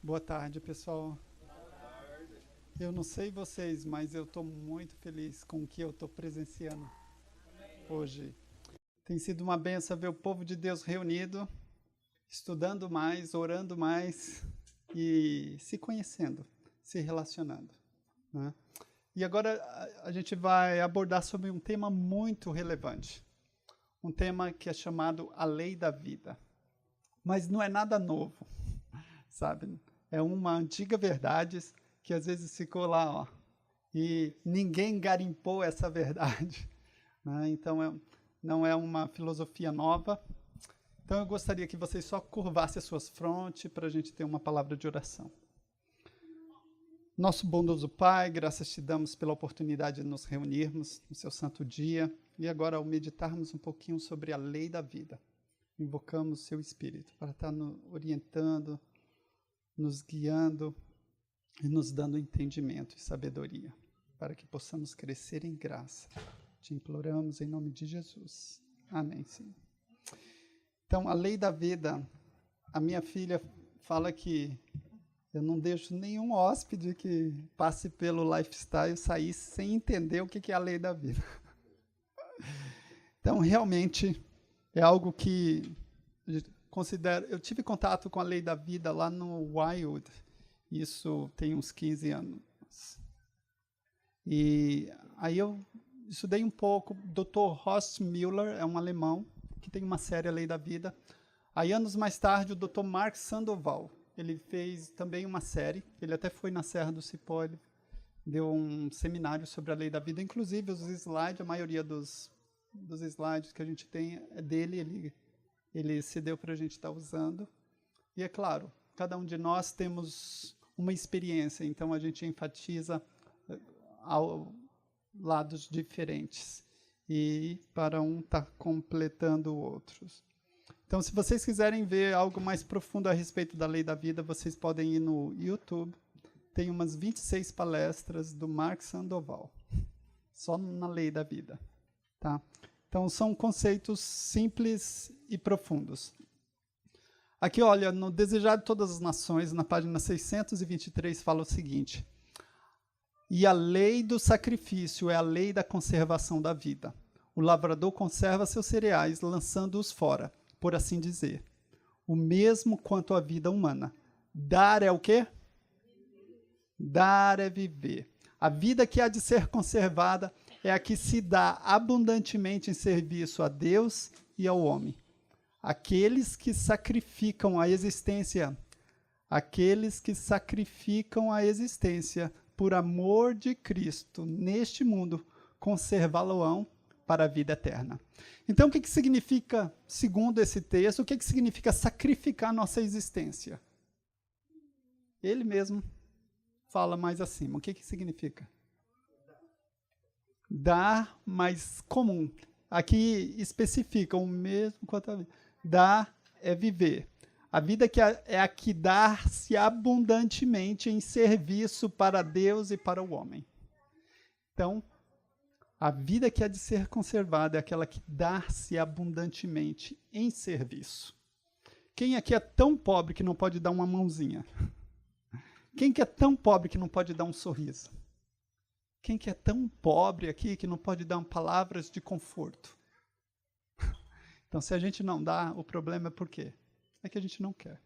Boa tarde, pessoal. Eu não sei vocês, mas eu estou muito feliz com o que eu estou presenciando hoje. Tem sido uma benção ver o povo de Deus reunido, estudando mais, orando mais e se conhecendo, se relacionando, né? E agora a gente vai abordar sobre um tema muito relevante. Um tema que é chamado a lei da vida. Mas não é nada novo, sabe? É uma antiga verdade que às vezes ficou lá, ó, e ninguém garimpou essa verdade, né? Então, não é uma filosofia nova. Então, eu gostaria que vocês só curvassem as suas frontes para a gente ter uma palavra de oração. Nosso bondoso Pai, graças te damos pela oportunidade de nos reunirmos no seu santo dia e agora, ao meditarmos um pouquinho sobre a lei da vida, invocamos o seu Espírito para estar nos orientando, nos guiando e nos dando entendimento e sabedoria, para que possamos crescer em graça. Te imploramos em nome de Jesus. Amém, Senhor. Então, a lei da vida, a minha filha fala que eu não deixo nenhum hóspede que passe pelo lifestyle sair sem entender o que é a lei da vida. Então, realmente, é algo que eu tive contato com a lei da vida lá no Wild, isso tem uns 15 anos. E aí eu estudei um pouco, Dr. Horst Müller é um alemão, que tem uma série A Lei da Vida. Aí, anos mais tarde, o Dr. Mark Sandoval, ele fez também uma série, ele até foi na Serra do Cipó, ele deu um seminário sobre a Lei da Vida, inclusive os slides, a maioria dos slides que a gente tem é dele, ele se deu para a gente estar usando. E é claro, cada um de nós temos uma experiência, então a gente enfatiza lados diferentes. E para um está completando o outro. Então, se vocês quiserem ver algo mais profundo a respeito da lei da vida, vocês podem ir no YouTube. Tem umas 26 palestras do Mark Sandoval, só na lei da vida. Tá? Então, são conceitos simples e profundos. Aqui, olha, no Desejar de Todas as Nações, na página 623, fala o seguinte: e a lei do sacrifício é a lei da conservação da vida. O lavrador conserva seus cereais, lançando-os fora, por assim dizer. O mesmo quanto à vida humana. Dar é o quê? Dar é viver. A vida que há de ser conservada é a que se dá abundantemente em serviço a Deus e ao homem. Aqueles que sacrificam a existência por amor de Cristo neste mundo, conservá-lo-ão para a vida eterna. Então, o que significa, segundo esse texto, o que significa sacrificar nossa existência? Ele mesmo fala mais acima. O que significa? Dar, mais comum. Aqui especifica o mesmo quanto a vida. Dar é viver. A vida que é a que dá-se abundantemente em serviço para Deus e para o homem. Então, a vida que há de ser conservada é aquela que dá-se abundantemente em serviço. Quem aqui é tão pobre que não pode dar uma mãozinha? Quem que é tão pobre que não pode dar um sorriso? Quem que é tão pobre aqui que não pode dar palavras de conforto? Então, se a gente não dá, o problema é por quê? É que a gente não quer.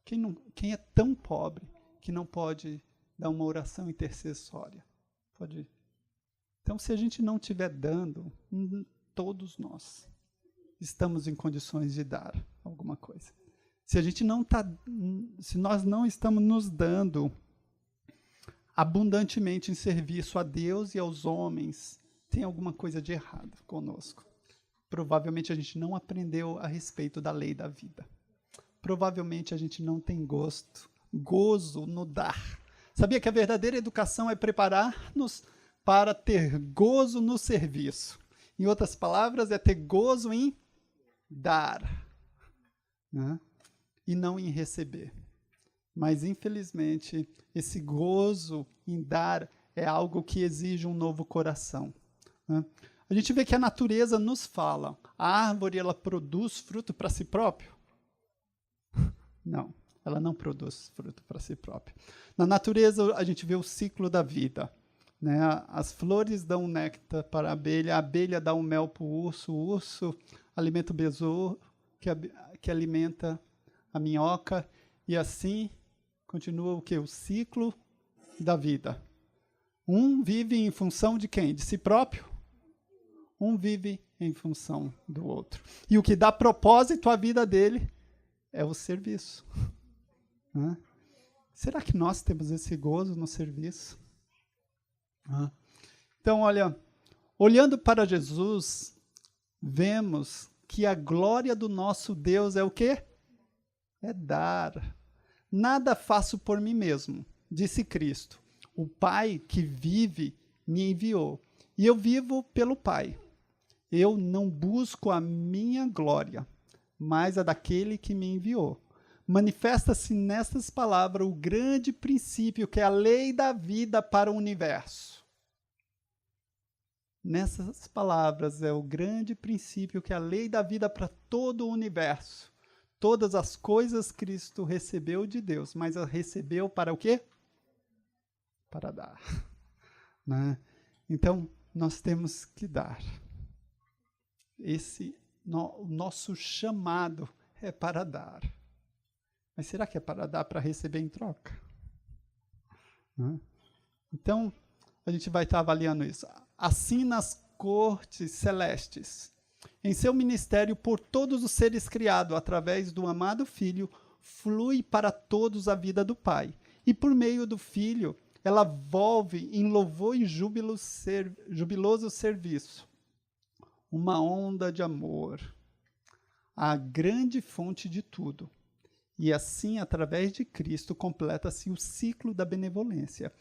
Quem é tão pobre que não pode dar uma oração intercessória? Pode. Então, se a gente não estiver dando, todos nós estamos em condições de dar alguma coisa. Se nós não estamos nos dando abundantemente em serviço a Deus e aos homens, tem alguma coisa de errado conosco. Provavelmente a gente não aprendeu a respeito da lei da vida. Provavelmente a gente não tem gozo no dar. Sabia que a verdadeira educação é preparar-nos para ter gozo no serviço. Em outras palavras, é ter gozo em dar, né? E não em receber. Mas, infelizmente, esse gozo em dar é algo que exige um novo coração, né? A gente vê que a natureza nos fala, a árvore ela produz fruto para si próprio? Não. ela não produz fruto para si própria. Na natureza, a gente vê o ciclo da vida. Né? As flores dão néctar para a abelha dá um mel para o urso alimenta o besouro, que alimenta a minhoca, e assim continua o quê? O ciclo da vida. Um vive em função de quem? De si próprio. Um vive em função do outro. E o que dá propósito à vida dele é o serviço. Né? Será que nós temos esse gozo no serviço? Então, olha, olhando para Jesus, vemos que a glória do nosso Deus é o quê? É dar. Nada faço por mim mesmo, disse Cristo. O Pai que vive me enviou. E eu vivo pelo Pai. Eu não busco a minha glória, mas a daquele que me enviou. Manifesta-se nestas palavras o grande princípio que é a lei da vida para o universo. Nessas palavras é o grande princípio que é a lei da vida para todo o universo. Todas as coisas Cristo recebeu de Deus, mas a recebeu para o quê? Para dar. Né? Então, nós temos que dar. O nosso chamado é para dar. Mas será que é para dar para receber em troca? Então, a gente vai estar avaliando isso. Assim nas cortes celestes, em seu ministério por todos os seres criados, através do amado Filho, flui para todos a vida do Pai. E por meio do Filho, ela volve em louvor e jubiloso serviço. Uma onda de amor, a grande fonte de tudo. E assim, através de Cristo, completa-se o ciclo da benevolência,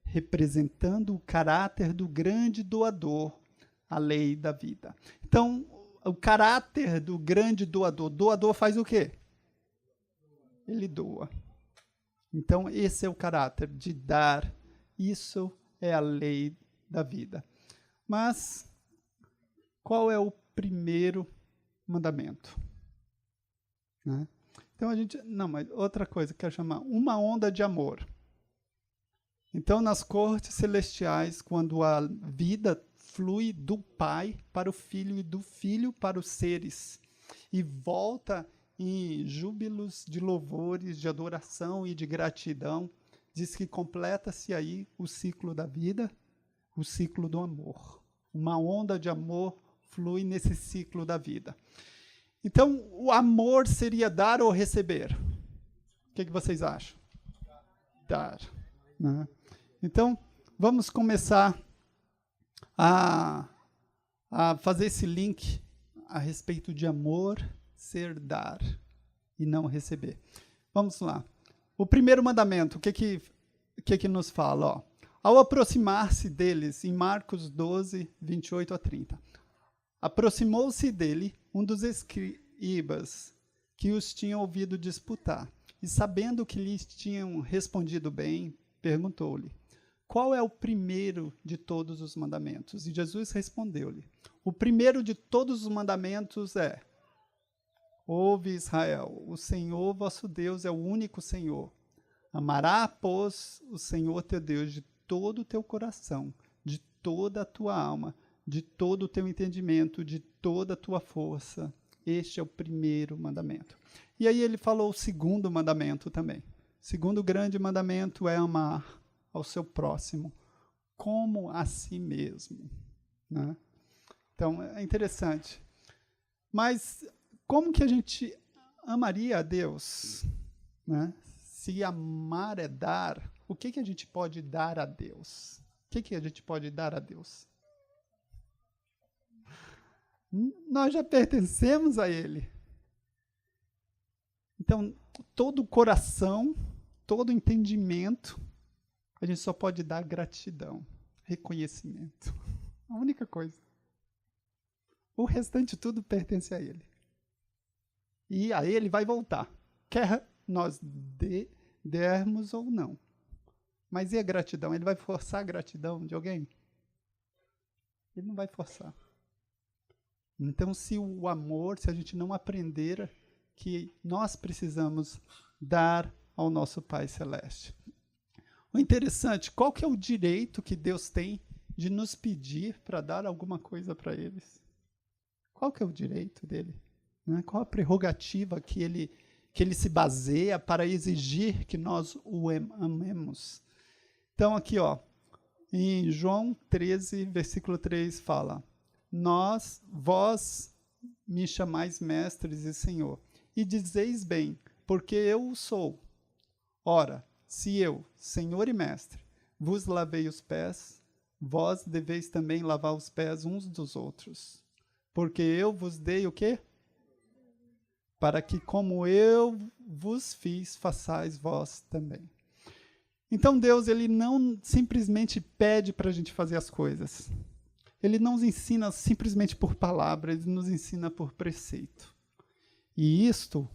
representando o caráter do grande doador, a lei da vida. Então, o caráter do grande doador faz o quê? Ele doa. Então, esse é o caráter de dar. Isso é a lei da vida. Mas, qual é o primeiro mandamento? Né? Então mas outra coisa que eu quero chamar, uma onda de amor. Então, nas cortes celestiais, quando a vida flui do Pai para o Filho e do Filho para os seres, e volta em júbilos de louvores, de adoração e de gratidão, diz que completa-se aí o ciclo da vida, o ciclo do amor. Uma onda de amor flui nesse ciclo da vida. Então, o amor seria dar ou receber? O que vocês acham? Dar. Né? Então, vamos começar a fazer esse link a respeito de amor ser dar e não receber. Vamos lá. O primeiro mandamento, o que nos fala? Ó, ao aproximar-se deles, em Marcos 12, 28 a 30. Aproximou-se dele um dos escribas que os tinham ouvido disputar, e sabendo que lhes tinham respondido bem, perguntou-lhe, qual é o primeiro de todos os mandamentos? E Jesus respondeu-lhe, o primeiro de todos os mandamentos é, ouve Israel, o Senhor vosso Deus é o único Senhor. Amará, pois, o Senhor teu Deus de todo o teu coração, de toda a tua alma, de todo o teu entendimento, de toda a tua força. Este é o primeiro mandamento. E aí ele falou o segundo mandamento também. O segundo grande mandamento é amar ao seu próximo como a si mesmo. Né? Então, é interessante. Mas como que a gente amaria a Deus? Né? Se amar é dar, o que a gente pode dar a Deus? O que a gente pode dar a Deus? Nós já pertencemos a Ele. Então, todo o coração, todo o entendimento, a gente só pode dar gratidão, reconhecimento. A única coisa. O restante tudo pertence a Ele. E a Ele vai voltar. Quer nós dermos ou não. Mas e a gratidão? Ele vai forçar a gratidão de alguém? Ele não vai forçar. Então, se a gente não aprender que nós precisamos dar ao nosso Pai Celeste. O interessante, qual que é o direito que Deus tem de nos pedir para dar alguma coisa para eles? Qual que é o direito dele? Né? Qual a prerrogativa que ele se baseia para exigir que nós o amemos? Então aqui, ó, em João 13, versículo 3 fala: vós me chamais mestres e Senhor, e dizeis bem, porque eu o sou. Ora, se eu, Senhor e Mestre, vos lavei os pés, vós deveis também lavar os pés uns dos outros. Porque eu vos dei o quê? Para que como eu vos fiz, façais vós também. Então Deus, ele não simplesmente pede para a gente fazer as coisas. Ele não nos ensina simplesmente por palavra, ele nos ensina por preceito. E isto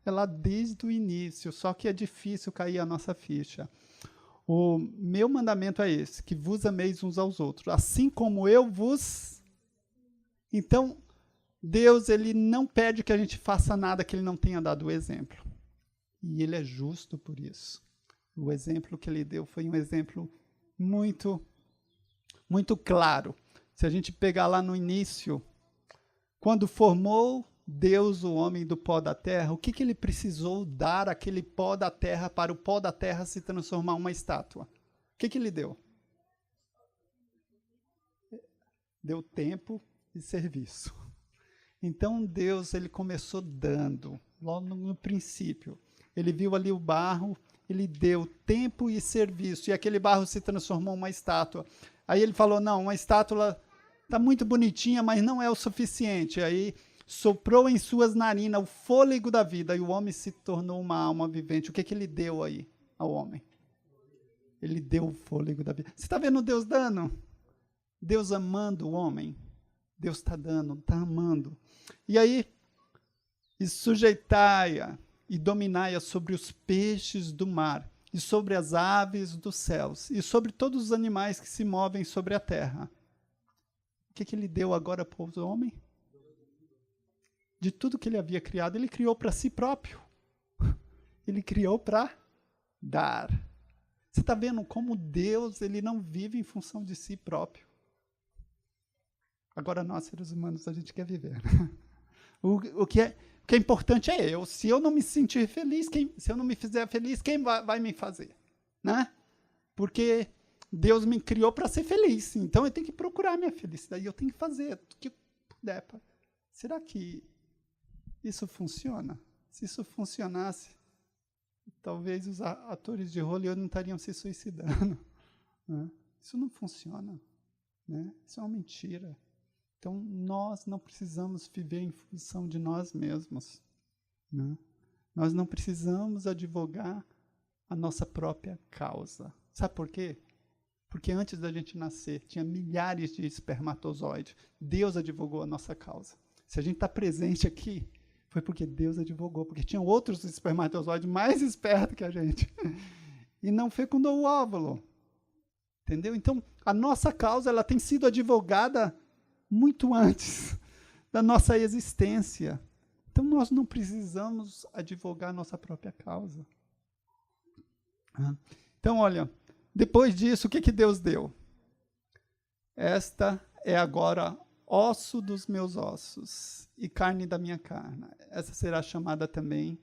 é lá desde o início, só que é difícil cair a nossa ficha. O meu mandamento é esse, que vos ameis uns aos outros, assim como eu vos... Então, Deus, ele não pede que a gente faça nada que ele não tenha dado o exemplo. E ele é justo por isso. O exemplo que ele deu foi um exemplo muito, muito claro. Se a gente pegar lá no início, quando formou Deus o homem do pó da terra, o que ele precisou dar àquele pó da terra para o pó da terra se transformar em uma estátua? O que ele deu? Deu tempo e serviço. Então Deus, ele começou dando, logo no princípio. Ele viu ali o barro, ele deu tempo e serviço, e aquele barro se transformou em uma estátua. Aí ele falou, não, uma estátua está muito bonitinha, mas não é o suficiente. Aí soprou em suas narinas o fôlego da vida, e o homem se tornou uma alma vivente. O que ele deu aí ao homem? Ele deu o fôlego da vida. Você está vendo Deus dando? Deus amando o homem. Deus está dando, está amando. E aí, e sujeitai-a e dominai-a sobre os peixes do mar, e sobre as aves dos céus, e sobre todos os animais que se movem sobre a terra. O que ele deu agora para o homem? De tudo que ele havia criado, ele criou para si próprio. Ele criou para dar. Você está vendo como Deus, ele não vive em função de si próprio. Agora nós, seres humanos, a gente quer viver. O que é importante é eu. Se eu não me sentir feliz, se eu não me fizer feliz, quem vai me fazer? Né? Porque Deus me criou para ser feliz. Então eu tenho que procurar minha felicidade. Eu tenho que fazer o que eu puder. Será que isso funciona? Se isso funcionasse, talvez os atores de Hollywood não estariam se suicidando. Né? Isso não funciona. Né? Isso é uma mentira. Então, nós não precisamos viver em função de nós mesmos. Né? Nós não precisamos advogar a nossa própria causa. Sabe por quê? Porque antes da gente nascer, tinha milhares de espermatozoides. Deus advogou a nossa causa. Se a gente está presente aqui, foi porque Deus advogou, porque tinha outros espermatozoides mais espertos que a gente. E não fecundou o óvulo. Entendeu? Então, a nossa causa ela tem sido advogada muito antes da nossa existência. Então, nós não precisamos advogar a nossa própria causa. Então, olha, depois disso, o que Deus deu? Esta é agora osso dos meus ossos e carne da minha carne. Essa será chamada também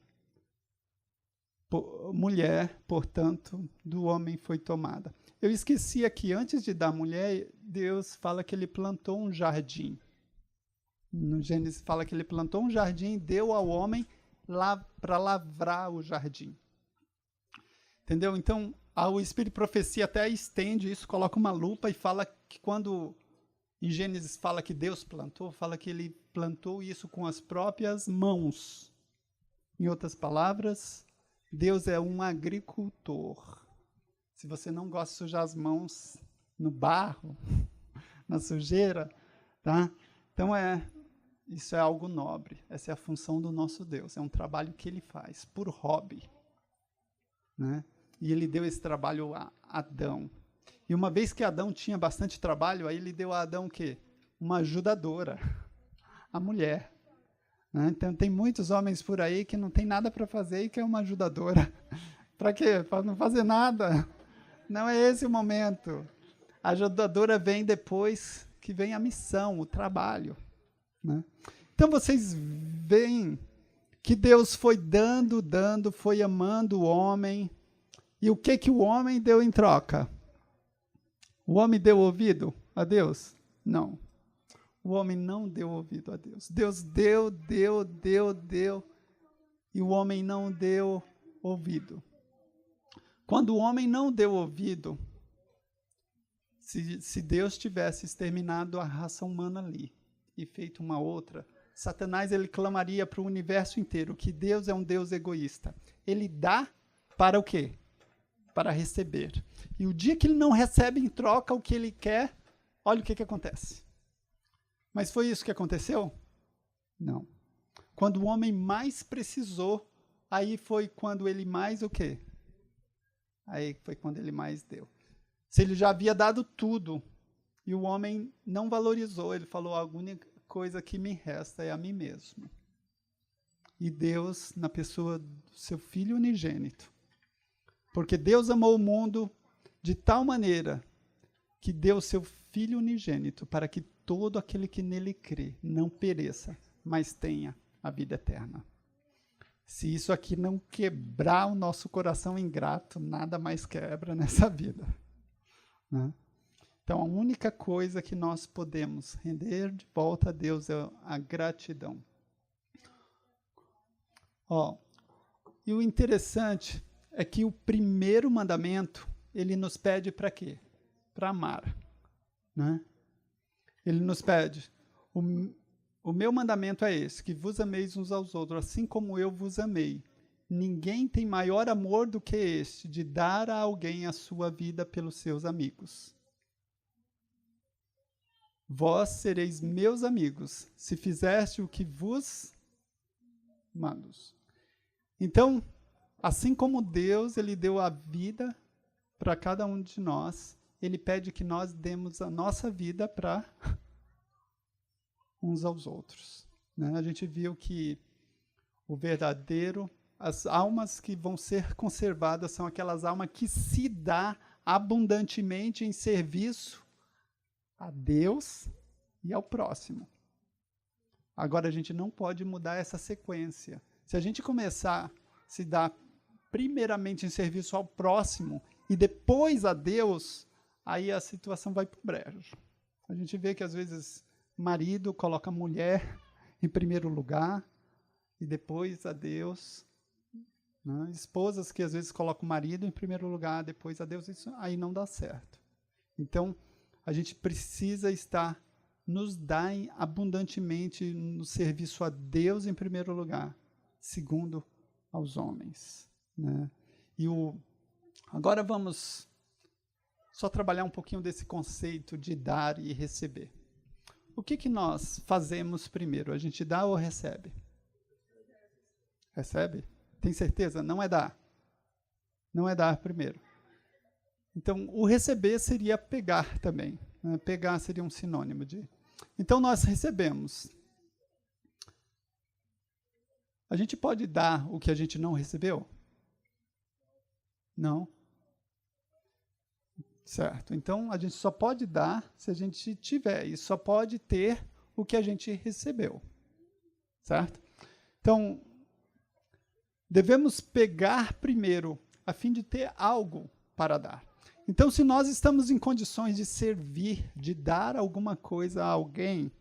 mulher, portanto, do homem foi tomada. Eu esqueci aqui, antes de dar mulher, Deus fala que ele plantou um jardim. No Gênesis fala que ele plantou um jardim e deu ao homem para lavrar o jardim. Entendeu? Então, o Espírito de Profecia até estende isso, coloca uma lupa e fala que quando em Gênesis fala que Deus plantou, fala que ele plantou isso com as próprias mãos. Em outras palavras, Deus é um agricultor. Se você não gosta de sujar as mãos no barro, na sujeira, tá? Então isso é algo nobre. Essa é a função do nosso Deus. É um trabalho que ele faz por hobby, né? E ele deu esse trabalho a Adão. E uma vez que Adão tinha bastante trabalho, aí ele deu a Adão o quê? Uma ajudadora, a mulher. Né? Então, tem muitos homens por aí que não tem nada para fazer e quer uma ajudadora. Para quê? Para não fazer nada. Não é esse o momento. A ajudadora vem depois que vem a missão, o trabalho. Né? Então, vocês veem que Deus foi dando, foi amando o homem. E o que o homem deu em troca? O homem deu ouvido a Deus? Não. O homem não deu ouvido a Deus. Deus deu. E o homem não deu ouvido. Quando o homem não deu ouvido, se Deus tivesse exterminado a raça humana ali e feito uma outra, Satanás ele clamaria para o universo inteiro que Deus é um Deus egoísta. Ele dá para o quê? Para receber. E o dia que ele não recebe em troca o que ele quer, olha o que acontece. Mas foi isso que aconteceu? Não. Quando o homem mais precisou, aí foi quando ele mais o quê? Aí foi quando ele mais deu. Se ele já havia dado tudo e o homem não valorizou, ele falou, a única coisa que me resta é a mim mesmo. E Deus, na pessoa do seu Filho unigênito, porque Deus amou o mundo de tal maneira que deu o seu Filho unigênito para que todo aquele que nele crê não pereça, mas tenha a vida eterna. Se isso aqui não quebrar o nosso coração ingrato, nada mais quebra nessa vida. Né? Então, a única coisa que nós podemos render de volta a Deus é a gratidão. E o interessante é que o primeiro mandamento, ele nos pede para quê? Para amar. Né? Ele nos pede, o meu mandamento é esse, que vos ameis uns aos outros, assim como eu vos amei. Ninguém tem maior amor do que este, de dar a alguém a sua vida pelos seus amigos. Vós sereis meus amigos, se fizeste o que vos mando. Então, assim como Deus, ele deu a vida para cada um de nós, ele pede que nós demos a nossa vida para uns aos outros. Né? A gente viu que o verdadeiro, as almas que vão ser conservadas são aquelas almas que se dá abundantemente em serviço a Deus e ao próximo. Agora, a gente não pode mudar essa sequência. Se a gente começar a se dar primeiramente em serviço ao próximo e depois a Deus, aí a situação vai para o brejo. A gente vê que, às vezes, marido coloca a mulher em primeiro lugar e depois a Deus. Né? Esposas que, às vezes, colocam o marido em primeiro lugar, depois a Deus, isso aí não dá certo. Então, a gente precisa nos dar abundantemente no serviço a Deus em primeiro lugar, segundo aos homens. Né? Agora vamos só trabalhar um pouquinho desse conceito de dar e receber. O que nós fazemos primeiro? A gente dá ou recebe? Recebe? Tem certeza? Não é dar. Não é dar primeiro. Então, o receber seria pegar também. Né? Pegar seria um sinônimo de... Então, nós recebemos. A gente pode dar o que a gente não recebeu? Não. Certo. Então, a gente só pode dar se a gente tiver. E só pode ter o que a gente recebeu. Certo? Então, devemos pegar primeiro, a fim de ter algo para dar. Então, se nós estamos em condições de servir, de dar alguma coisa a alguém,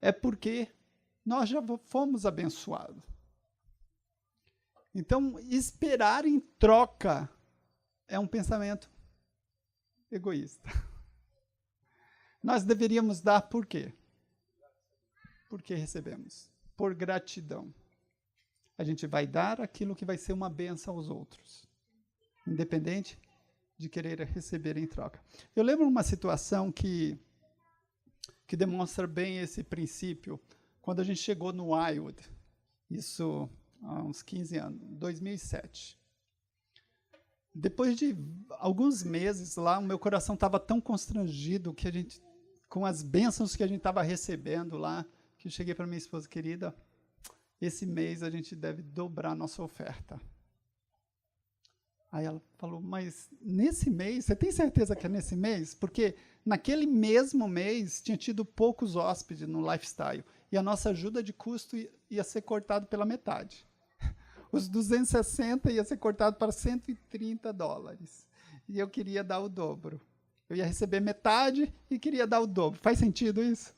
é porque nós já fomos abençoados. Então, esperar em troca é um pensamento egoísta. Nós deveríamos dar por quê? Porque recebemos. Por gratidão. A gente vai dar aquilo que vai ser uma bênção aos outros. Independente de querer receber em troca. Eu lembro uma situação que demonstra bem esse princípio, quando a gente chegou no Wildwood, isso há uns 15 anos, 2007. Depois de alguns meses lá, o meu coração estava tão constrangido com as bênçãos que a gente estava recebendo lá, que eu cheguei para minha esposa querida, esse mês a gente deve dobrar nossa oferta. Aí ela falou, mas nesse mês, você tem certeza que é nesse mês? Porque naquele mesmo mês tinha tido poucos hóspedes no Lifestyle e a nossa ajuda de custo ia ser cortado pela metade. Os 260 ia ser cortado para $130. E eu queria dar o dobro. Eu ia receber metade e queria dar o dobro. Faz sentido isso?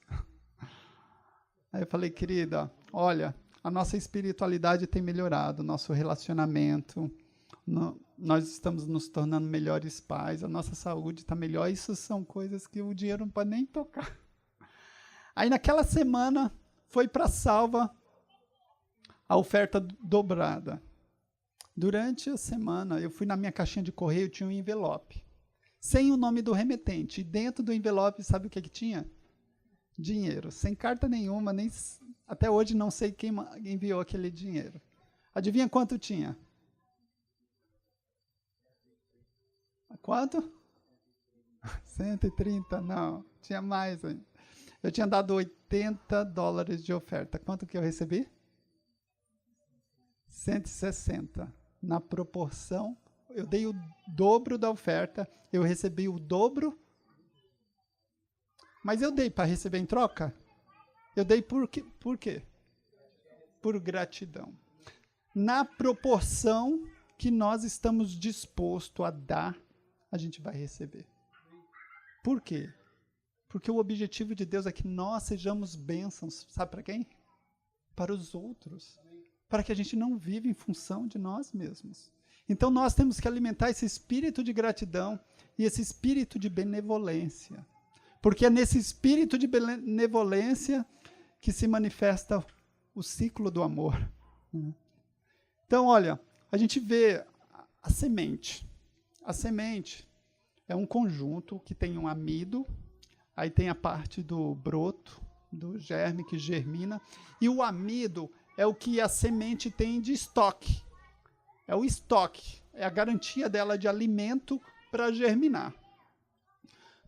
Aí eu falei, querida, olha, a nossa espiritualidade tem melhorado, nosso relacionamento, nós estamos nos tornando melhores pais, a nossa saúde está melhor. Isso são coisas que o dinheiro não pode nem tocar. Aí naquela semana foi para Salva a oferta dobrada. Durante a semana, eu fui na minha caixinha de correio, tinha um envelope, sem o nome do remetente. E dentro do envelope, sabe o que tinha? Dinheiro, sem carta nenhuma, nem até hoje não sei quem enviou aquele dinheiro. Adivinha quanto tinha? Quanto? 130, não, tinha mais ainda. Eu tinha dado $80 de oferta. Quanto que eu recebi? 160. Na proporção, eu dei o dobro da oferta, eu recebi o dobro. Mas eu dei para receber em troca? Eu dei por quê? Por gratidão. Na proporção que nós estamos dispostos a dar, a gente vai receber. Por quê? Porque o objetivo de Deus é que nós sejamos bênçãos. Sabe para quem? Para os outros. Para que a gente não viva em função de nós mesmos. Então nós temos que alimentar esse espírito de gratidão e esse espírito de benevolência. Porque é nesse espírito de benevolência que se manifesta o ciclo do amor. Então, olha, a gente vê a semente. A semente é um conjunto que tem um amido, aí tem a parte do broto, do germe que germina, e o amido é o que a semente tem de estoque. É o estoque, é a garantia dela de alimento para germinar.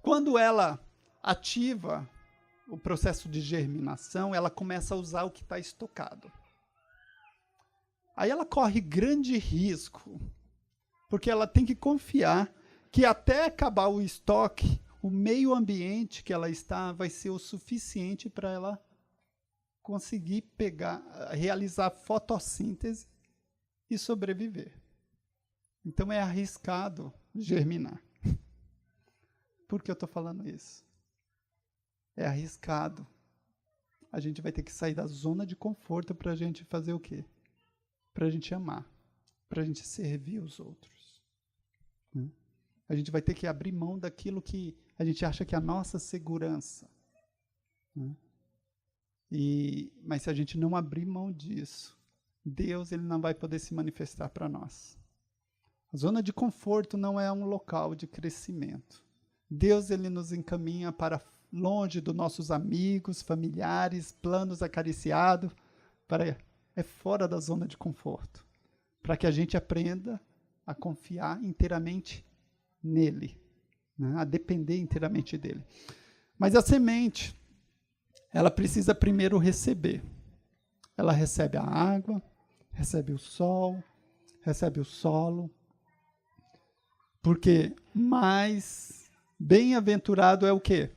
Quando ela ativa o processo de germinação, ela começa a usar o que está estocado. Aí ela corre grande risco, porque ela tem que confiar que até acabar o estoque, o meio ambiente que ela está vai ser o suficiente para ela conseguir realizar fotossíntese e sobreviver. Então é arriscado germinar. Por que eu estou falando isso? É arriscado. A gente vai ter que sair da zona de conforto para a gente fazer o quê? Para a gente amar, para a gente servir os outros. A gente vai ter que abrir mão daquilo que a gente acha que é a nossa segurança. Mas se a gente não abrir mão disso, Deus ele não vai poder se manifestar para nós. A zona de conforto não é um local de crescimento. Deus ele nos encaminha para longe dos nossos amigos, familiares, planos acariciados, é fora da zona de conforto, para que a gente aprenda a confiar inteiramente nele, a depender inteiramente dele. Mas a semente, ela precisa primeiro receber. Ela recebe a água, recebe o sol, recebe o solo, porque mais bem-aventurado é o quê?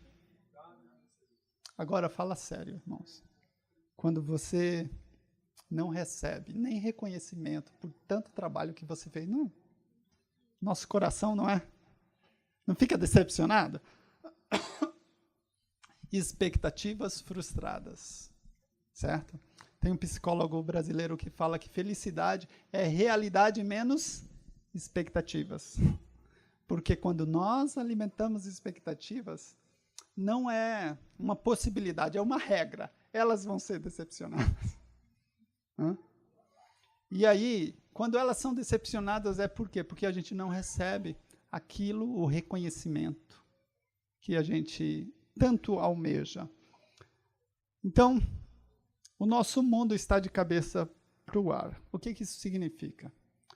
Agora fala sério, irmãos. Quando você não recebe nem reconhecimento por tanto trabalho que você fez, não. Nosso coração não é? Não fica decepcionado? Expectativas frustradas, certo? Tem um psicólogo brasileiro que fala que felicidade é realidade menos expectativas. Porque quando nós alimentamos expectativas, não é uma possibilidade, é uma regra. Elas vão ser decepcionadas. E aí, quando elas são decepcionadas, é por quê? Porque a gente não recebe o reconhecimento que a gente tanto almeja. Então, o nosso mundo está de cabeça para o ar. O que isso significa?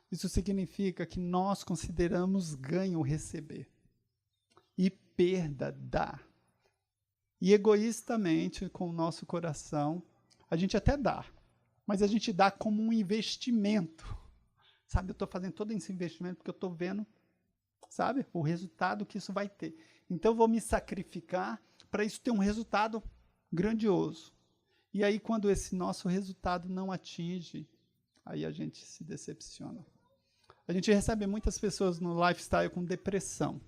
Isso significa que nós consideramos ganho receber e perda dar. E egoístamente, com o nosso coração, a gente até dá. mas a gente dá como um investimento. Sabe, eu estou fazendo todo esse investimento porque eu estou vendo, sabe, o resultado que isso vai ter. Então, eu vou me sacrificar para isso ter um resultado grandioso. E aí, quando esse nosso resultado não atinge, aí a gente se decepciona. A gente recebe muitas pessoas no lifestyle com depressão.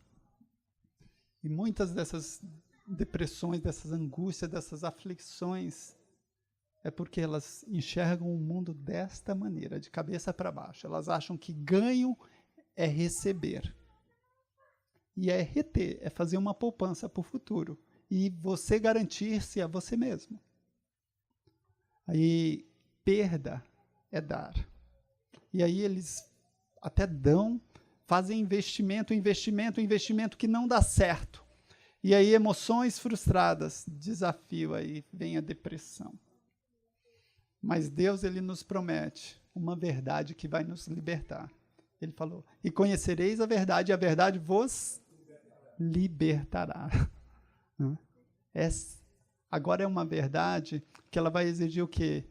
E muitas dessas depressões, dessas angústias, dessas aflições, é porque elas enxergam o mundo desta maneira, de cabeça para baixo. Elas acham que ganho é receber. E é reter, é fazer uma poupança para o futuro. E você garantir-se a você mesmo. Aí, perda é dar. E aí eles até dão, fazem investimento que não dá certo. E aí, emoções frustradas, desafio, aí vem a depressão. Mas Deus, ele nos promete uma verdade que vai nos libertar. Ele falou, e conhecereis a verdade, e a verdade vos libertará. Agora é uma verdade que ela vai exigir o quê?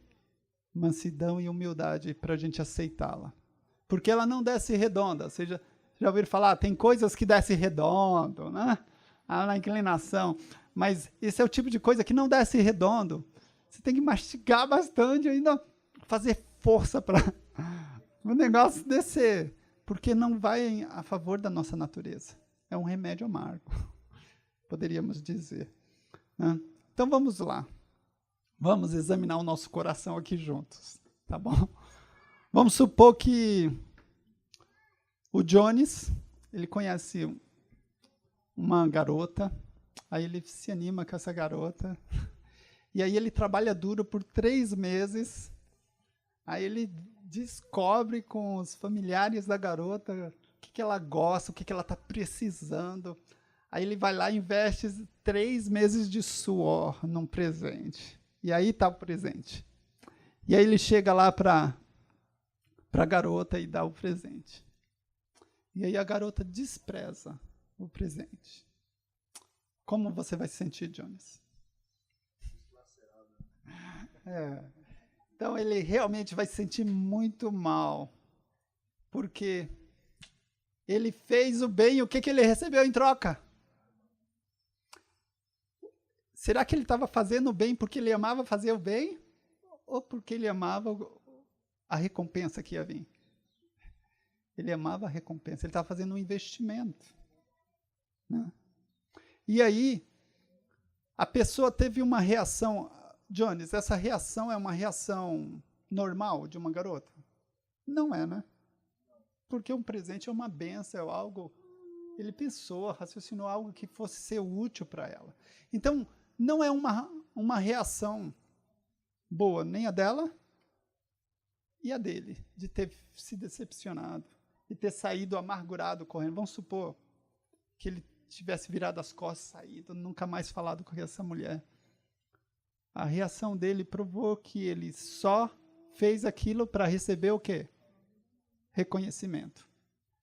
Mansidão e humildade para a gente aceitá-la. Porque ela não desce redonda. Você já ouviram falar? Tem coisas que descem redondo, né? Na inclinação. Mas esse é o tipo de coisa que não desce redondo. Você tem que mastigar bastante e ainda fazer força para o negócio descer. Porque não vai a favor da nossa natureza. É um remédio amargo, poderíamos dizer. Né? Então vamos lá. Vamos examinar o nosso coração aqui juntos. Tá bom? Vamos supor que o Jones, ele conhece uma garota, aí ele se anima com essa garota, e aí ele trabalha duro por 3 meses, aí ele descobre com os familiares da garota o que ela gosta, o que ela está precisando, aí ele vai lá e investe 3 meses de suor num presente, e aí está o presente. E aí ele chega lá para a garota e dá o presente. E aí a garota despreza o presente. Como você vai se sentir, Jones? Então ele realmente vai se sentir muito mal. Porque ele fez o bem e o que ele recebeu em troca? Será que ele estava fazendo o bem porque ele amava fazer o bem? Ou porque ele amava a recompensa que ia vir? Ele amava a recompensa, ele estava fazendo um investimento. Né? E aí, a pessoa teve uma reação. Jones, essa reação é uma reação normal de uma garota? Não é, né? Porque um presente é uma bênção, é algo... Ele pensou, raciocinou algo que fosse ser útil para ela. Então, não é uma reação boa, nem a dela e a dele, de ter se decepcionado e ter saído amargurado correndo. Vamos supor que ele tivesse virado as costas, saído, nunca mais falado com essa mulher. A reação dele provou que ele só fez aquilo para receber o quê? Reconhecimento.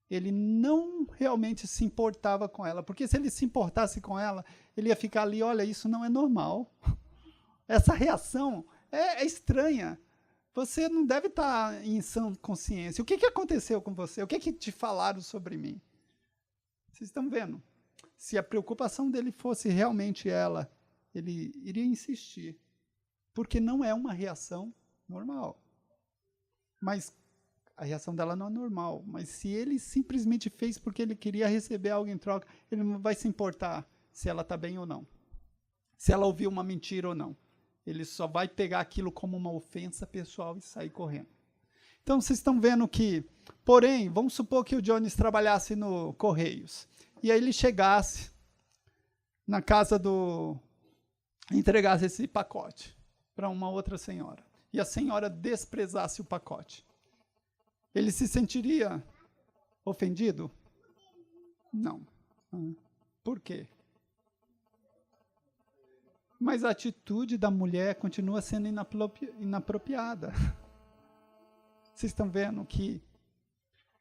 Ele não realmente se importava com ela, porque se ele se importasse com ela, ele ia ficar ali, olha, isso não é normal. Essa reação é estranha. Você não deve estar em sã consciência. O que aconteceu com você? O que te falaram sobre mim? Vocês estão vendo? Se a preocupação dele fosse realmente ela, ele iria insistir. Porque não é uma reação normal. Mas a reação dela não é normal. Mas se ele simplesmente fez porque ele queria receber algo em troca, ele não vai se importar se ela está bem ou não. Se ela ouviu uma mentira ou não. Ele só vai pegar aquilo como uma ofensa pessoal e sair correndo. Então, vocês estão vendo que... Porém, vamos supor que o Jones trabalhasse no Correios. E aí ele chegasse na casa do... entregasse esse pacote para uma outra senhora. E a senhora desprezasse o pacote. Ele se sentiria ofendido? Não. Por quê? Mas a atitude da mulher continua sendo inapropriada. Vocês estão vendo que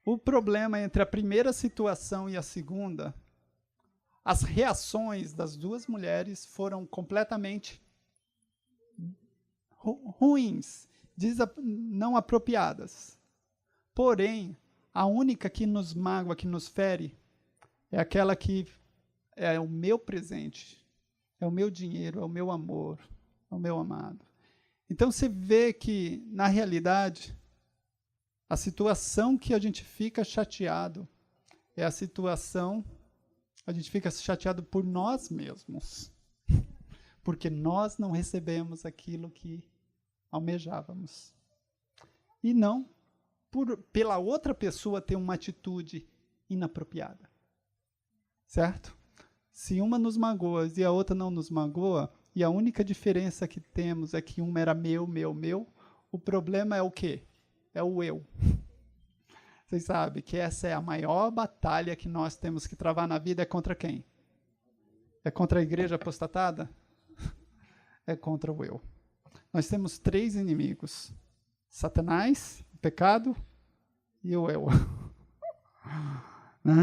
o problema entre a primeira situação e a segunda, as reações das duas mulheres foram completamente ruins, não apropriadas. Porém, a única que nos magoa, que nos fere, é aquela que é o meu presente, é o meu dinheiro, é o meu amor, é o meu amado. Então você vê que, na realidade, a situação que a gente fica chateado é a situação, a gente fica chateado por nós mesmos, porque nós não recebemos aquilo que almejávamos. E não pela outra pessoa ter uma atitude inapropriada. Certo? Se uma nos magoa e a outra não nos magoa, e a única diferença que temos é que uma era meu, o problema é o quê? É o eu. Vocês sabem que essa é a maior batalha que nós temos que travar na vida. É contra quem? É contra a igreja apostatada? É contra o eu. Nós temos 3 inimigos. Satanás, o pecado e o eu.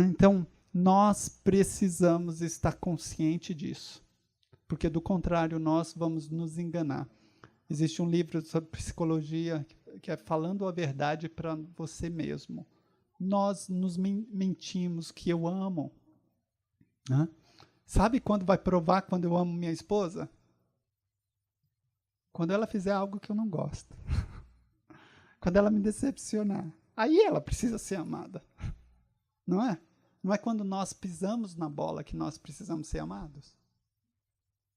Então, nós precisamos estar consciente disso. Porque, do contrário, nós vamos nos enganar. Existe um livro sobre psicologia que é falando a verdade para você mesmo. Nós nos mentimos que eu amo. Sabe quando vai provar quando eu amo minha esposa? Quando ela fizer algo que eu não gosto. Quando ela me decepcionar. Aí ela precisa ser amada. Não é? Não é quando nós pisamos na bola que nós precisamos ser amados.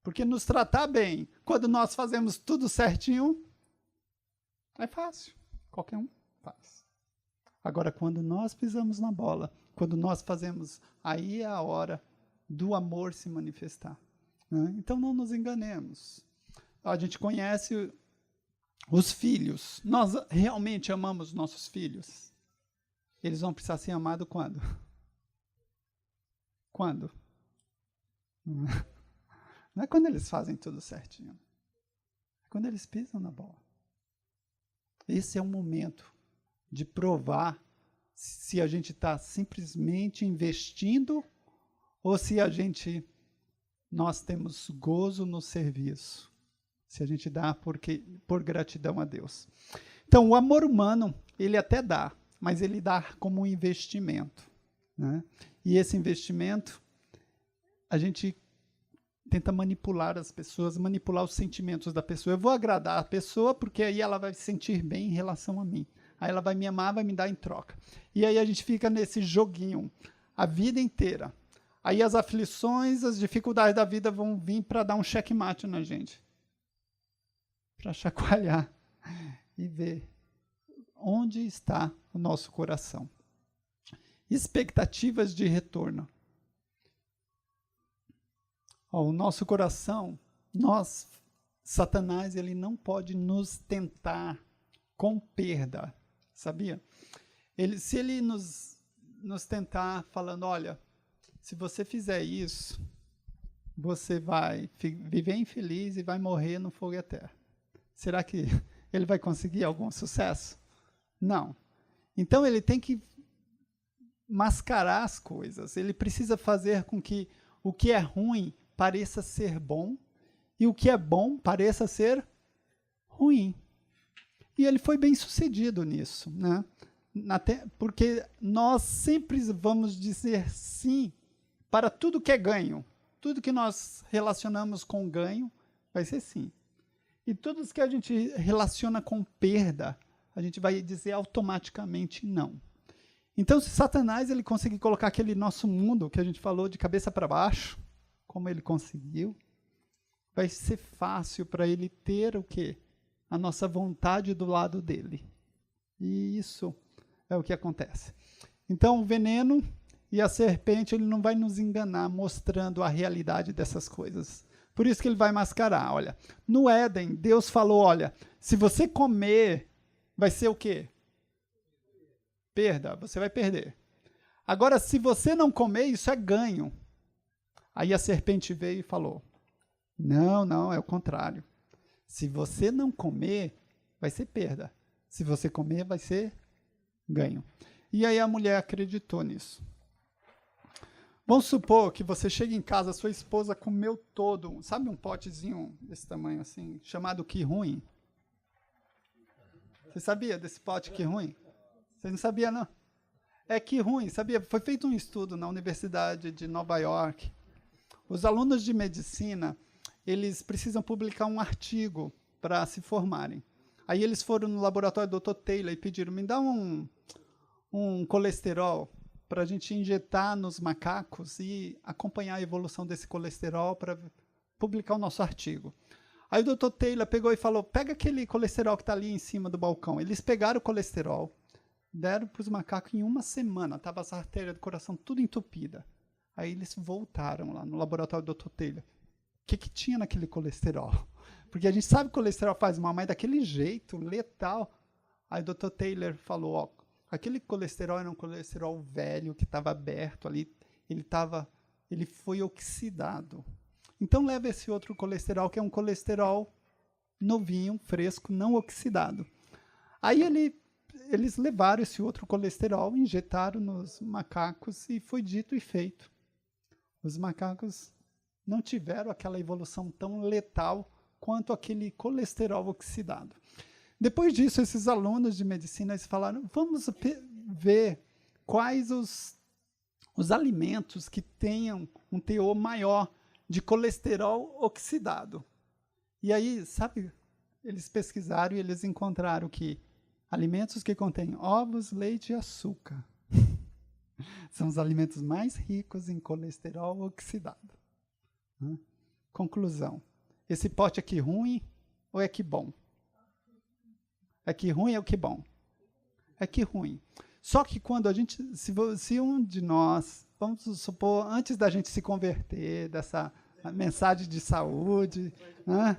Porque nos tratar bem, quando nós fazemos tudo certinho, é fácil. Qualquer um faz. Agora, quando nós pisamos na bola, quando nós fazemos, aí é a hora do amor se manifestar. Né? Então, não nos enganemos. A gente conhece os filhos. Nós realmente amamos nossos filhos. Eles vão precisar ser amados quando? Quando? Não é quando eles fazem tudo certinho. É quando eles pisam na bola. Esse é o momento de provar se a gente está simplesmente investindo ou se nós temos gozo no serviço. Se a gente dá por gratidão a Deus. Então, o amor humano, ele até dá, mas ele dá como um investimento. Né? E esse investimento, a gente tenta manipular as pessoas, manipular os sentimentos da pessoa. Eu vou agradar a pessoa porque aí ela vai se sentir bem em relação a mim. Aí ela vai me amar, vai me dar em troca. E aí a gente fica nesse joguinho a vida inteira. Aí as aflições, as dificuldades da vida vão vir para dar um checkmate na gente. Para chacoalhar e ver onde está o nosso coração. Expectativas de retorno. O nosso coração, Satanás, ele não pode nos tentar com perda, sabia? Se ele nos tentar falando, olha, se você fizer isso, você vai viver infeliz e vai morrer no fogo eterno. Será que ele vai conseguir algum sucesso? Não. Então ele tem que mascarar as coisas. Ele precisa fazer com que o que é ruim pareça ser bom e o que é bom pareça ser ruim. E ele foi bem sucedido nisso, né? Porque nós sempre vamos dizer sim para tudo que é ganho. Tudo que nós relacionamos com ganho vai ser sim. E tudo que a gente relaciona com perda, a gente vai dizer automaticamente não. Então, se Satanás ele conseguir colocar aquele nosso mundo que a gente falou de cabeça para baixo, como ele conseguiu, vai ser fácil para ele ter o quê? A nossa vontade do lado dele. E isso é o que acontece. Então, o veneno e a serpente, ele não vai nos enganar mostrando a realidade dessas coisas. Por isso que ele vai mascarar. Olha, no Éden, Deus falou, olha, se você comer, vai ser o quê? Perda, você vai perder. Agora, se você não comer, isso é ganho. Aí a serpente veio e falou, não, é o contrário. Se você não comer, vai ser perda. Se você comer, vai ser ganho. E aí a mulher acreditou nisso. Vamos supor que você chega em casa, sua esposa comeu todo, sabe um potezinho desse tamanho assim, chamado que ruim? Você sabia desse pote que ruim? Você não sabia, não? É que ruim, sabia? Foi feito um estudo na Universidade de Nova York. Os alunos de medicina, eles precisam publicar um artigo para se formarem. Aí eles foram no laboratório do Dr. Taylor e pediram, me dá um colesterol para a gente injetar nos macacos e acompanhar a evolução desse colesterol para publicar o nosso artigo. Aí o Dr. Taylor pegou e falou, pega aquele colesterol que está ali em cima do balcão. Eles pegaram o colesterol, deram para os macacos em uma semana, estava as artérias do coração tudo entupida. Aí eles voltaram lá no laboratório do Dr. Taylor. O que tinha naquele colesterol? Porque a gente sabe que o colesterol faz mal, mas daquele jeito, letal. Aí o Dr. Taylor falou, ó, aquele colesterol era um colesterol velho que estava aberto ali, ele foi oxidado. Então leva esse outro colesterol, que é um colesterol novinho, fresco, não oxidado. Aí eles levaram esse outro colesterol, injetaram nos macacos e foi dito e feito. Os macacos não tiveram aquela evolução tão letal quanto aquele colesterol oxidado. Depois disso, esses alunos de medicina eles falaram, vamos ver quais os alimentos que tenham um teor maior de colesterol oxidado. E aí, sabe, eles pesquisaram e eles encontraram que alimentos que contêm ovos, leite e açúcar são os alimentos mais ricos em colesterol oxidado. Conclusão. Esse pote é que ruim ou é que bom? É que ruim ou que bom? É que ruim. Só que quando a gente, se um de nós, vamos supor, antes da gente se converter, dessa mensagem de saúde, né?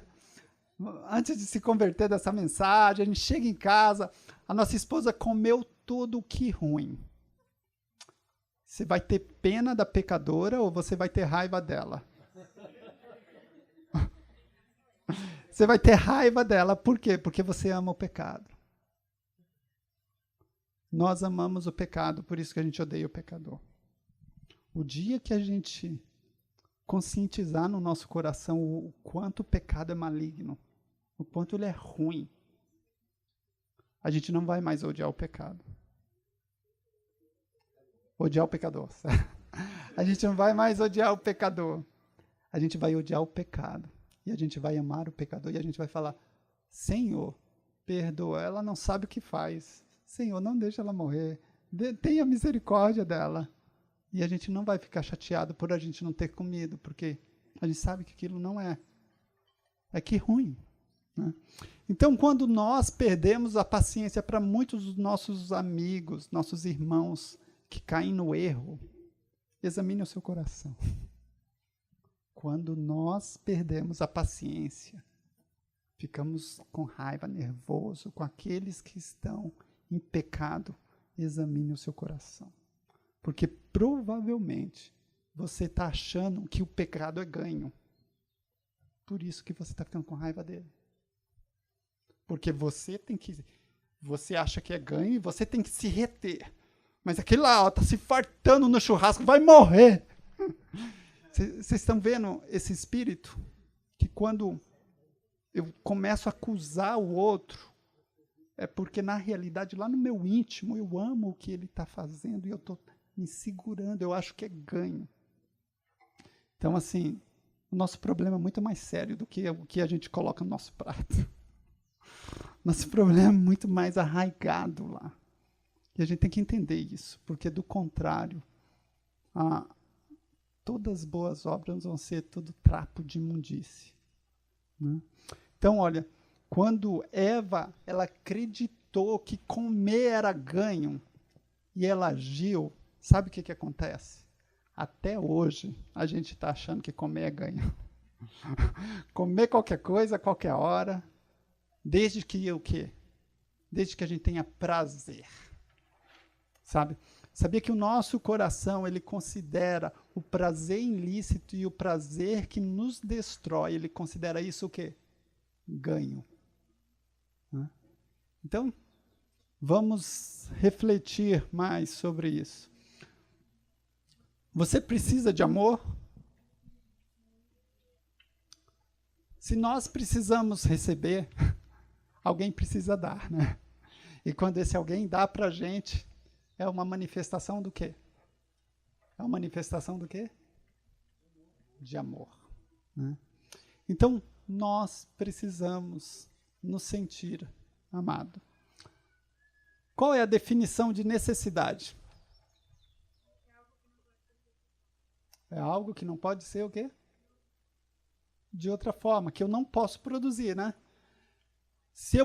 Antes de se converter dessa mensagem, a gente chega em casa, a nossa esposa comeu tudo o que ruim. Você vai ter pena da pecadora ou você vai ter raiva dela? Você vai ter raiva dela. Por quê? Porque você ama o pecado. Nós amamos o pecado, por isso que a gente odeia o pecador. O dia que a gente conscientizar no nosso coração o quanto o pecado é maligno, o quanto ele é ruim, a gente não vai mais odiar o pecado. Odiar o pecador. A gente não vai mais odiar o pecador. A gente vai odiar o pecado. E a gente vai amar o pecador. E a gente vai falar, Senhor, perdoa. Ela não sabe o que faz. Senhor, não deixa ela morrer. Tenha misericórdia dela. E a gente não vai ficar chateado por a gente não ter comido, porque a gente sabe que aquilo não é. É que ruim. Né? Então, quando nós perdemos a paciência para muitos dos nossos amigos, nossos irmãos que caem no erro, examine o seu coração. Quando nós perdemos a paciência, ficamos com raiva, nervoso, com aqueles que estão em pecado, examine o seu coração. Porque provavelmente você está achando que o pecado é ganho. Por isso que você está ficando com raiva dele. Porque você acha que é ganho e você tem que se reter. Mas aquele lá está se fartando no churrasco, vai morrer. Vocês estão vendo esse espírito? Que quando eu começo a acusar o outro, é porque na realidade, lá no meu íntimo, eu amo o que ele está fazendo e eu estou me segurando, eu acho que é ganho. Então, assim, o nosso problema é muito mais sério do que o que a gente coloca no nosso prato. Nosso problema é muito mais arraigado lá. E a gente tem que entender isso, porque do contrário, todas as boas obras vão ser tudo trapo de imundície. Né? Então, olha, quando Eva ela acreditou que comer era ganho e ela agiu, sabe o que acontece? Até hoje, a gente está achando que comer é ganho. Comer qualquer coisa, qualquer hora, desde que o quê? Desde que a gente tenha prazer. Sabe? Sabia que o nosso coração, ele considera o prazer ilícito e o prazer que nos destrói, ele considera isso o quê? Ganho. Né? Então, vamos refletir mais sobre isso. Você precisa de amor? Se nós precisamos receber, alguém precisa dar, né? E quando esse alguém dá para a gente, é uma manifestação do quê? É uma manifestação do quê? De amor. Né? Então, nós precisamos nos sentir amado. Qual é a definição de necessidade? É algo que não pode ser o quê? De outra forma, que eu não posso produzir, né? Se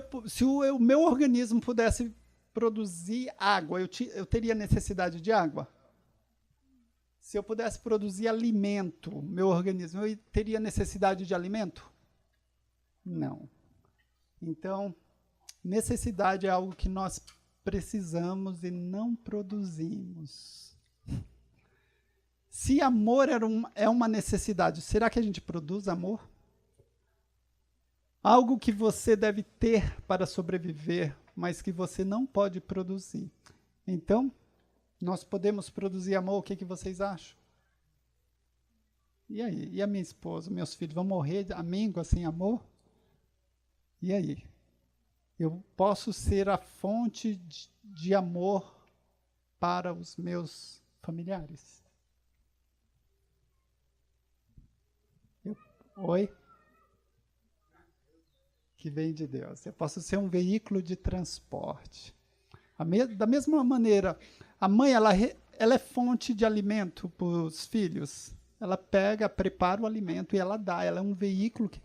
o meu organismo pudesse produzir água, eu teria necessidade de água? Se eu pudesse produzir alimento, meu organismo, eu teria necessidade de alimento? Não. Então, necessidade é algo que nós precisamos e não produzimos. Se amor é uma necessidade, será que a gente produz amor? Algo que você deve ter para sobreviver, mas que você não pode produzir. Então, nós podemos produzir amor, o que vocês acham? E aí? E a minha esposa, meus filhos vão morrer amigos sem amor? E aí? Eu posso ser a fonte de amor para os meus familiares? Oi? Que vem de Deus. Eu posso ser um veículo de transporte. Da mesma maneira, a mãe ela é fonte de alimento para os filhos. Ela pega, prepara o alimento e ela dá. Ela é um veículo que,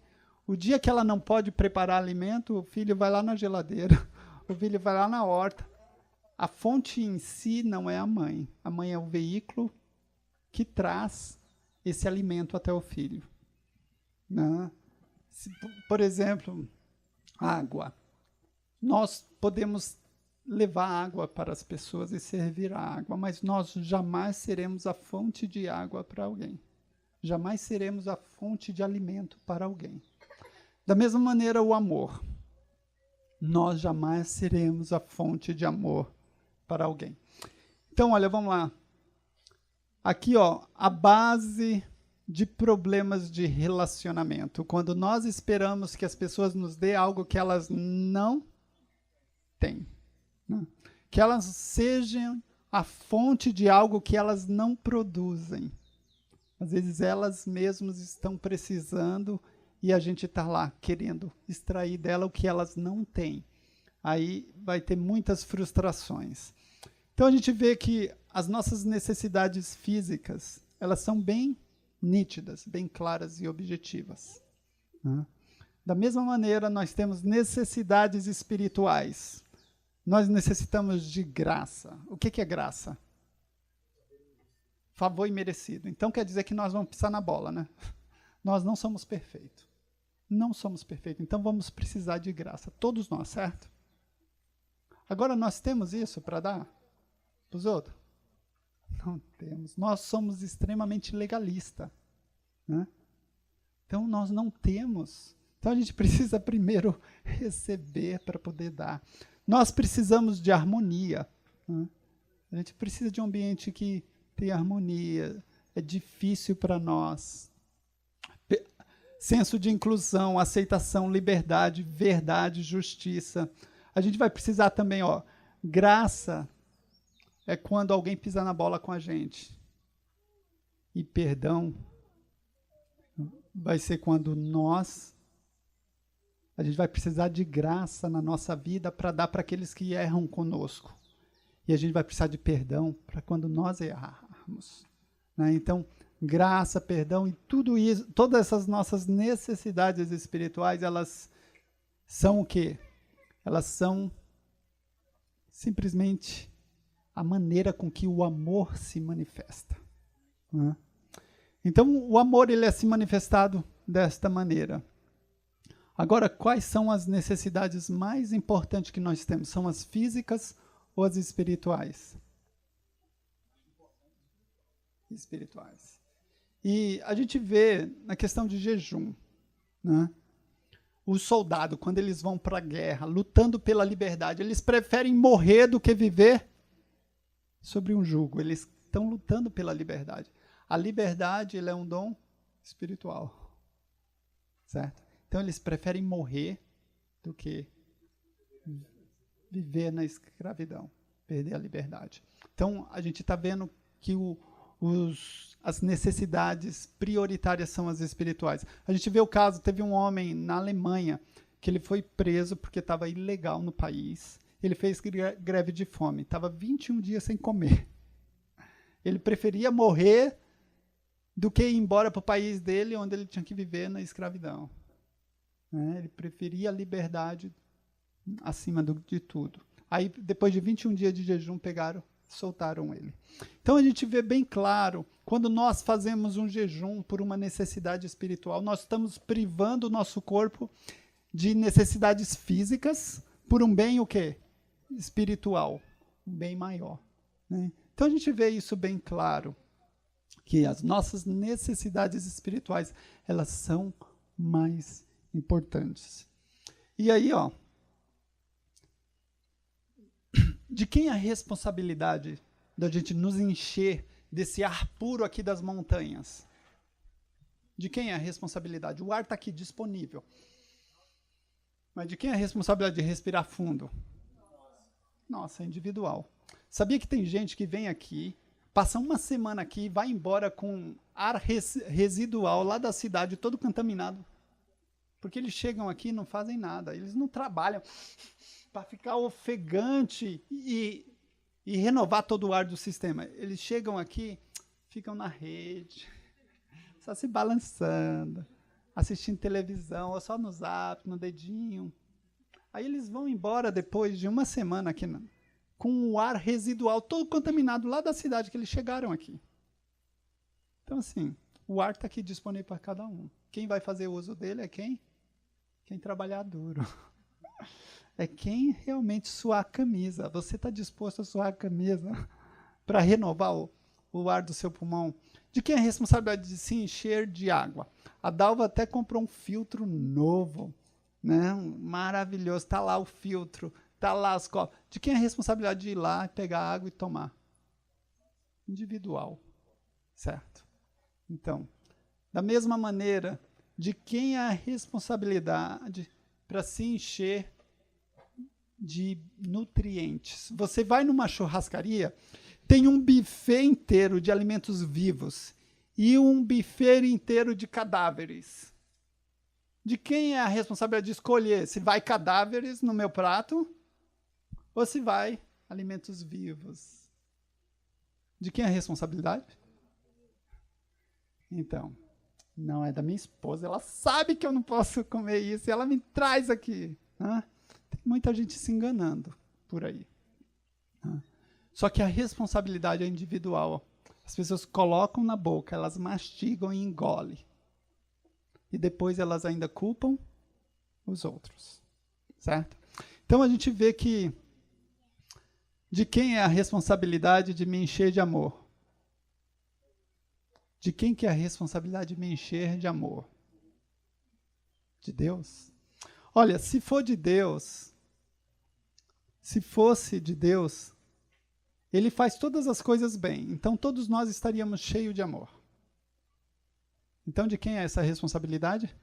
o dia que ela não pode preparar alimento, o filho vai lá na geladeira, o filho vai lá na horta. A fonte em si não é a mãe. A mãe é o veículo que traz esse alimento até o filho. Né? Por exemplo, água. Nós podemos levar água para as pessoas e servir a água, mas nós jamais seremos a fonte de água para alguém. Jamais seremos a fonte de alimento para alguém. Da mesma maneira, o amor. Nós jamais seremos a fonte de amor para alguém. Então, olha, vamos lá. Aqui, ó, a base de problemas de relacionamento. Quando nós esperamos que as pessoas nos dê algo que elas não têm. Né? Que elas sejam a fonte de algo que elas não produzem. Às vezes elas mesmas estão precisando e a gente está lá querendo extrair dela o que elas não têm. Aí vai ter muitas frustrações. Então a gente vê que as nossas necessidades físicas, elas são bem nítidas, bem claras e objetivas. Né? Da mesma maneira, nós temos necessidades espirituais. Nós necessitamos de graça. O que é graça? Favor imerecido. Então quer dizer que nós vamos pisar na bola, né? Nós não somos perfeitos. Não somos perfeitos. Então vamos precisar de graça. Todos nós, certo? Agora nós temos isso para dar para os outros? Não temos. Nós somos extremamente legalistas. Né? Então, nós não temos. Então, a gente precisa primeiro receber para poder dar. Nós precisamos de harmonia. Né? A gente precisa de um ambiente que tem harmonia. É difícil para nós. Senso de inclusão, aceitação, liberdade, verdade, justiça. A gente vai precisar também, ó, graça. É quando alguém pisa na bola com a gente. E perdão vai ser quando a gente vai precisar de graça na nossa vida para dar para aqueles que erram conosco. E a gente vai precisar de perdão para quando nós errarmos. Né? Então, graça, perdão e tudo isso, todas essas nossas necessidades espirituais, elas são o quê? Elas são simplesmente a maneira com que o amor se manifesta. Né? Então, o amor ele é se manifestado desta maneira. Agora, quais são as necessidades mais importantes que nós temos? São as físicas ou as espirituais? Espirituais. E a gente vê na questão de jejum, né? Os soldados, quando eles vão para a guerra, lutando pela liberdade, eles preferem morrer do que viver sobre um jugo. Eles estão lutando pela liberdade. A liberdade é um dom espiritual. Certo? Então, eles preferem morrer do que viver na escravidão, perder a liberdade. Então, a gente está vendo que as necessidades prioritárias são as espirituais. A gente vê o caso, teve um homem na Alemanha que ele foi preso porque estava ilegal no país. Ele fez greve de fome, estava 21 dias sem comer. Ele preferia morrer do que ir embora para o país dele, onde ele tinha que viver na escravidão. Ele preferia a liberdade acima de tudo. Aí, depois de 21 dias de jejum, soltaram ele. Então, a gente vê bem claro, quando nós fazemos um jejum por uma necessidade espiritual, nós estamos privando o nosso corpo de necessidades físicas por um bem o quê? Espiritual, um bem maior. Né? Então, a gente vê isso bem claro, que as nossas necessidades espirituais, elas são mais importantes. E aí, ó, de quem é a responsabilidade da gente nos encher desse ar puro aqui das montanhas? De quem é a responsabilidade? O ar está aqui disponível. Mas de quem é a responsabilidade de respirar fundo? Nossa, é individual. Sabia que tem gente que vem aqui, passa uma semana aqui e vai embora com ar residual lá da cidade, todo contaminado? Porque eles chegam aqui e não fazem nada. Eles não trabalham para ficar ofegante e renovar todo o ar do sistema. Eles chegam aqui, ficam na rede, só se balançando, assistindo televisão, ou só no zap, no dedinho. Aí eles vão embora depois de uma semana aqui, com o ar residual todo contaminado lá da cidade que eles chegaram aqui. Então, assim, o ar está aqui disponível para cada um. Quem vai fazer uso dele é quem? Quem trabalhar duro. É quem realmente suar a camisa. Você está disposto a suar a camisa para renovar o ar do seu pulmão? De quem é a responsabilidade de se encher de água? A Dalva até comprou um filtro novo, né? Maravilhoso. Está lá o filtro, está lá as copos. De quem é a responsabilidade de ir lá, pegar água e tomar? Individual. Certo? Então, da mesma maneira, de quem é a responsabilidade para se encher de nutrientes? Você vai numa churrascaria, tem um buffet inteiro de alimentos vivos e um buffet inteiro de cadáveres. De quem é a responsabilidade de escolher se vai cadáveres no meu prato ou se vai alimentos vivos? De quem é a responsabilidade? Então, não é da minha esposa. Ela sabe que eu não posso comer isso e ela me traz aqui. Né? Tem muita gente se enganando por aí. Né? Só que a responsabilidade é individual. As pessoas colocam na boca, elas mastigam e engolem. E depois elas ainda culpam os outros. Certo? Então a gente vê que de quem é a responsabilidade de me encher de amor? De quem que é a responsabilidade de me encher de amor? De Deus? Olha, se for de Deus, se fosse de Deus, Ele faz todas as coisas bem. Então todos nós estaríamos cheios de amor. Então de quem é essa responsabilidade?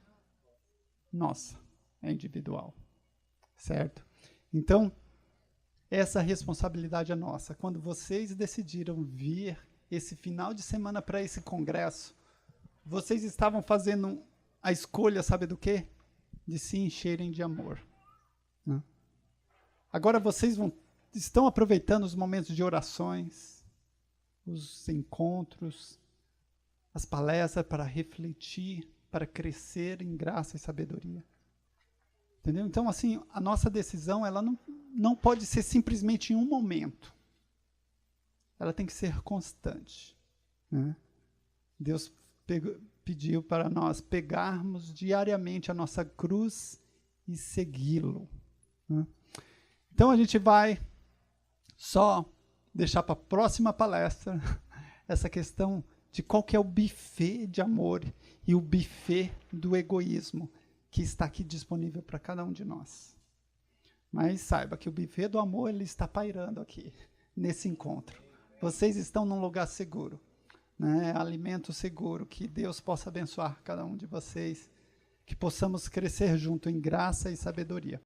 Nossa, é individual. Certo? Então, essa responsabilidade é nossa. Quando vocês decidiram vir esse final de semana para esse congresso, vocês estavam fazendo a escolha, sabe do quê? De se encherem de amor. Né? Agora vocês estão aproveitando os momentos de orações, os encontros, as palestras para refletir, para crescer em graça e sabedoria. Entendeu? Então, assim, a nossa decisão, ela não pode ser simplesmente em um momento. Ela tem que ser constante. Né? Deus pediu para nós pegarmos diariamente a nossa cruz e segui-lo. Né? Então, a gente vai só deixar para a próxima palestra essa questão de qual que é o buffet de amor e o buffet do egoísmo que está aqui disponível para cada um de nós. Mas saiba que o buffet do amor ele está pairando aqui, nesse encontro. Vocês estão num lugar seguro, né? Alimento seguro, que Deus possa abençoar cada um de vocês, que possamos crescer junto em graça e sabedoria.